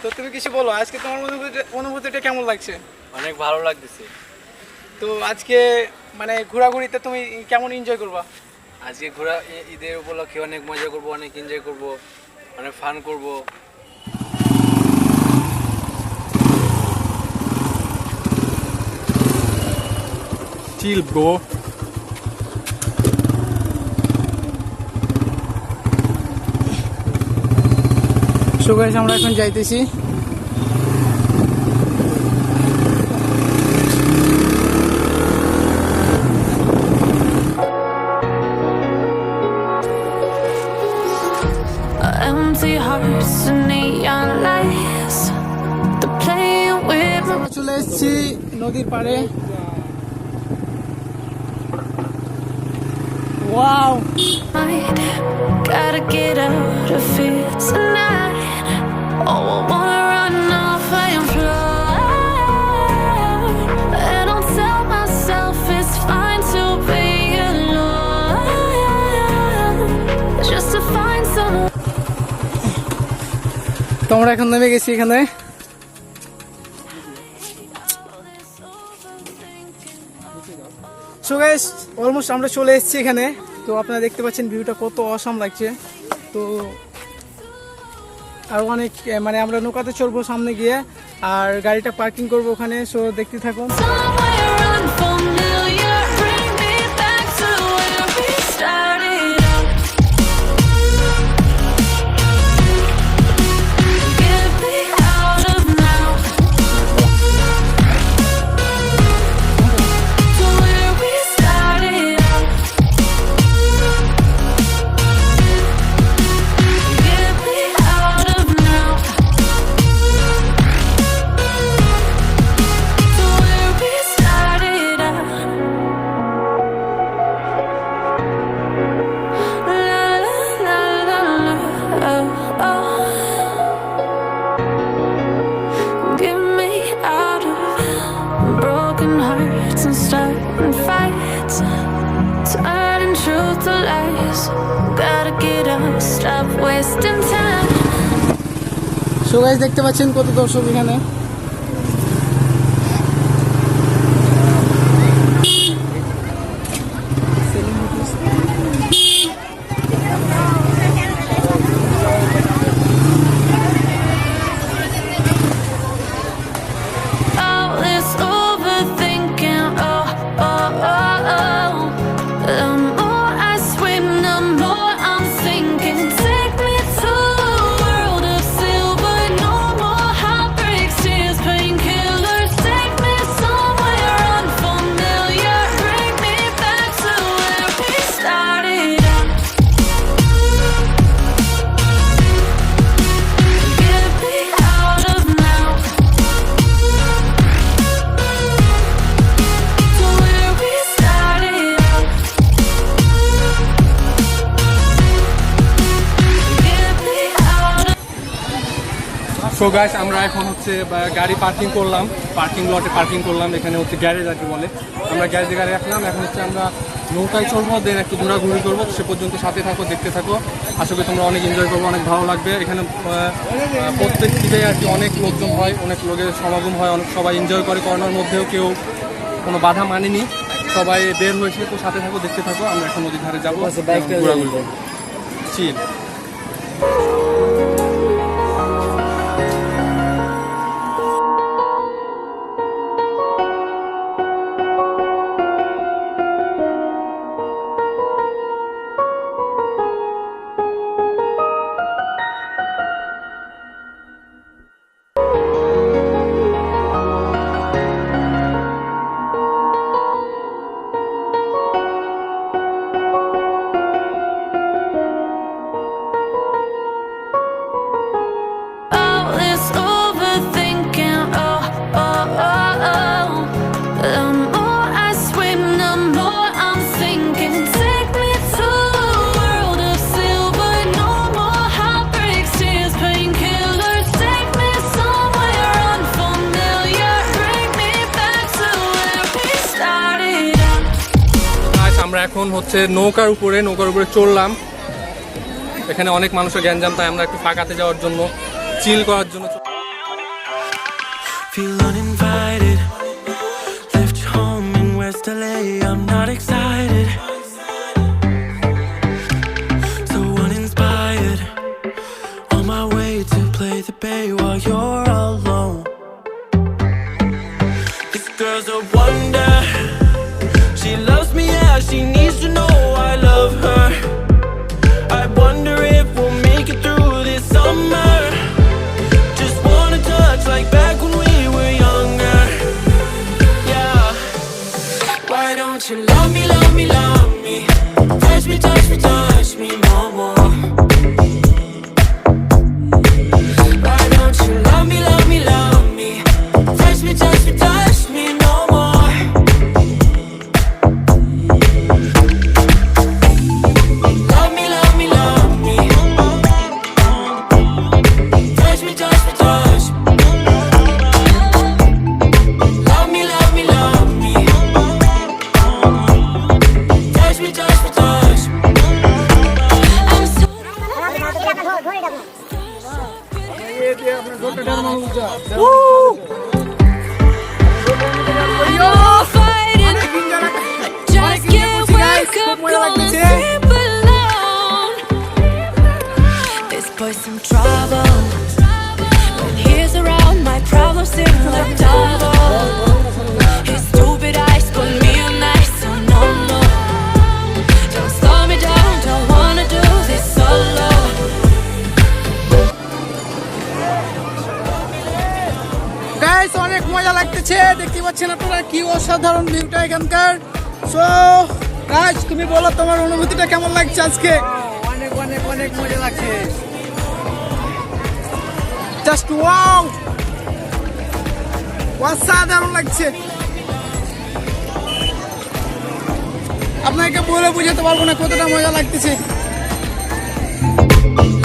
তো তুমি কিছু বলো, আজকে তোমার অনুভূতিটা কেমন লাগছে? অনেক ভালো লাগতেছে। তো আজকে মানে ঘোরাঘুরিতে তুমি কেমন এনজয় করবা? আজকে ঈদের উপলক্ষে অনেক মজা করব, অনেক এনজয় করব, অনেক ফান করব। চিল ব্রো। সো গাইস, আমরা এখন যাইতেছি। Empty hearts and neon lights. The playing with আমরা চলে এসেছি নদীর পাড়ে। Wow, mind. Gotta get out of here tonight. Oh, I wanna run off and fly. And I'll tell myself it's fine to be alone. Just to find someone. তো আমরা এখন নেমে গেছি এখানে। সো গাইস, অলমোস্ট আমরা চলে এসেছি এখানে। তো আপনারা দেখতে পাচ্ছেন ভিউটা কত অসাম লাগছে। তো আর অনেক মানে আমরা নৌকাতে চড়বো সামনে গিয়ে, আর গাড়িটা পার্কিং করবো ওখানে। সো দেখতে থাকুন। Somewhere unfamiliar, bring me back to where we started out. Get me out of now. To where we started out. Get me out of now. To where we started out. La la la la la. Oh, oh. Get me out of broken hearts and starting fights, turning truth to lies. Gotta get up, stop wasting time. So guys, দেখতে পাচ্ছেন কত দর্শক এখানে। All this overthinking, oh, oh, oh, oh. The more I swim, the more I'm sinking. Take me to a world of silver, no more heartbreaks, tears, painkillers. Take me somewhere unfamiliar, bring me back to where we started out. Get me out of now. To where we started out. Get me out of. So guys, আমরা এখন হচ্ছে গাড়ি parking করলাম, parking লটে parking করলাম। এখানে হচ্ছে garage আর কি বলে। আমরা গ্যারেজে গাড়ি রাখলাম। এখন হচ্ছে আমরা নৌকায় চড়বো, দেন একটু ঘোরাঘুরি করবো। সে পর্যন্ত সাথে থাকো, দেখতে থাকো। আশা করি তোমরা অনেক এনজয় করবো, অনেক ভালো লাগবে। এখানে প্রত্যেক দিকে আর কি অনেক লোকজন হয়, অনেক লোকের সমাগম হয়, অনেক সবাই এনজয় করে। করোনার মধ্যেও কেউ কোনো বাধা মানেনি, সবাই বের হয়েছে। তো সাথে থাকো, দেখতে থাকো। আমরা এখন নদীর ধারে যাবো, ঘোরাঘুরি করবো। চিল। All this overthinking, oh, oh, oh, oh. The more I swim, the more I'm sinking. Take me to a world of silver, no more heartbreaks, tears, painkillers. Take me somewhere unfamiliar, bring me back to where we started out. আমরা এখন হচ্ছে নৌকার উপরে চড়লাম। এখানে অনেক মানুষের গ্যাঞ্জাম, তাই আমরা একটু ফাঁকাতে যাওয়ার জন্য, চিল করার জন্য Feel uninvited. Left home in West LA, I'm not excited. So uninspired. On my way to play the bay while you're alone. This girl's a wonder. She loves me, yeah, she needs to know I love her. I wonder if we'll make it through this summer. Just wanna touch like back when we were younger. Yeah. Why don't you love me, love me, love me? Touch me, touch me, touch me no more. Why don't you love me, love me, love me? Touch me, touch me, touch me no more. Love me, love me, love me. Touch me, touch me, touch me. Love me, love me, love me. Touch me, touch me, touch me. I'm so fighting. Just can't wake up, gonna sleep alone. This boy's some trouble. When he's around, my problems seem like double. His stupid eyes put me on ice, so no, no. Don't slow me down, don't wanna do this solo. Guys অনেক মজা লাগতেছে, দেখতে পাচ্ছেন আপনারা কি অসাধারণ ভিউটা এখানকার। সো গাইস তুমি বলো তোমার অনুভূতিটা কেমন লাগছে আজকে? অনেক অনেক অনেক মজা লাগছে। জাস্ট ওয়াও, অসাধারণ লাগছে। আপনাকে বলে বুঝাতে পারবো না কতটা মজা লাগতেছে।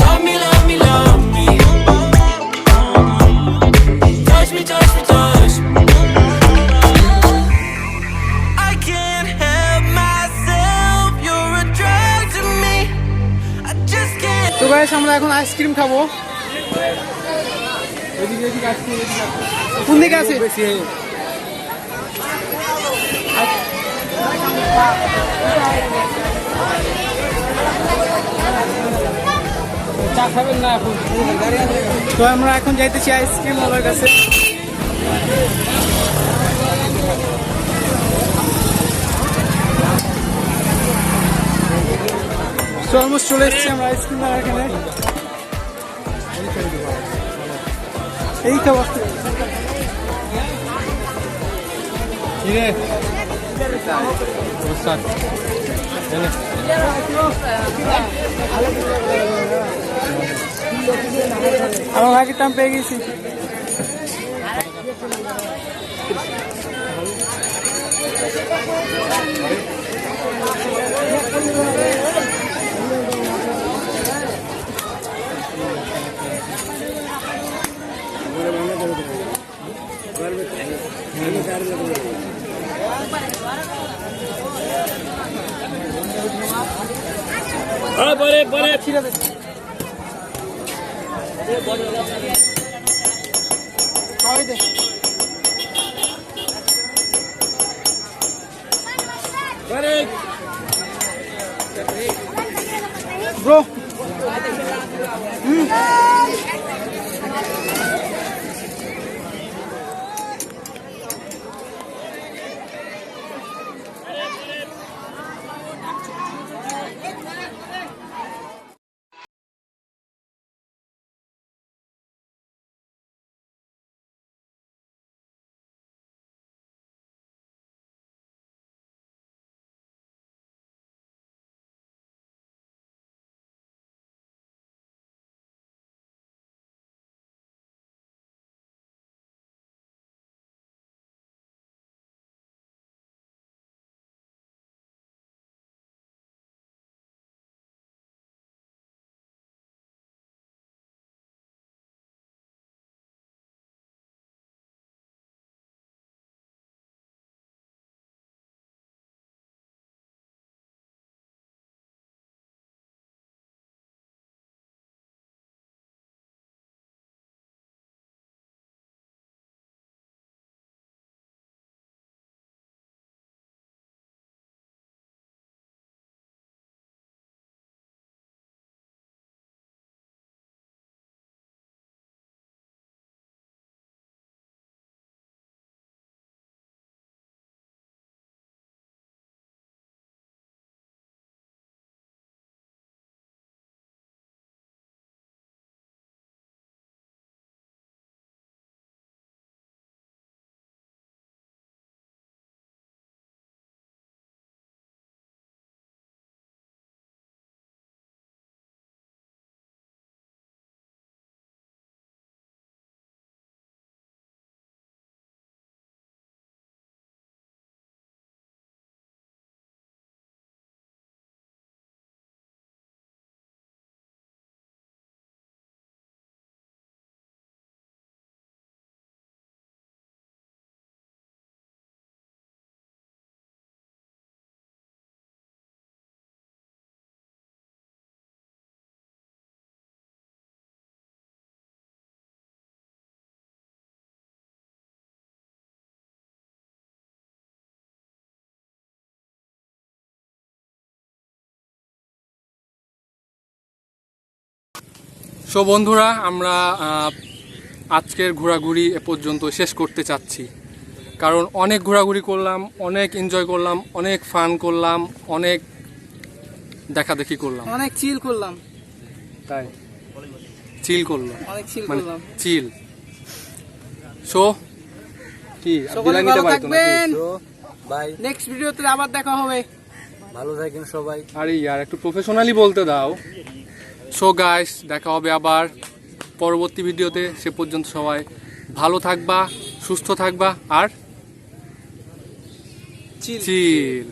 Love me, love me, love me. Touch me, touch me, touch me. I can't help myself, you're a drug to me. I just can't. তো গাইস আমরা এখন আইসক্রিম খাবো। কোন দিকে আছে? তো আমরা এখন যাইতেছি আইসক্রিম ওয়ালার কাছে। তো অলমোস্ট চলে এসেছি আমরা আইসক্রিম ওয়ালার এখানে। এই তো আমার ভাগে টাম পেয়ে গেছি। পরে পরে ঠিক আছে। ব্রো সো বন্ধুরা, আমরা আজকের ঘোরাঘুরি এ পর্যন্ত শেষ করতে চাচ্ছি, কারণ অনেক ঘোরাঘুরি করলাম, অনেক এনজয় করলাম, অনেক ফান করলাম, অনেক দেখাদেখি করলাম, অনেক চিল করলাম। তাই চিল করলাম, অনেক চিল মানে করলাম। চিল। সো কি সকলে ভালো থাকবেন, বাই, নেক্সট ভিডিওতে আবার দেখা হবে। ভালো থাকেন সবাই। আরে ইয়ার একটু প্রফেশনালি বলতে দাও। সো গাইস, দেখা হবে আবার পরবর্তী ভিডিওতে। সে পর্যন্ত সবাই ভালো থাকবা, সুস্থ থাকবা আর চিল।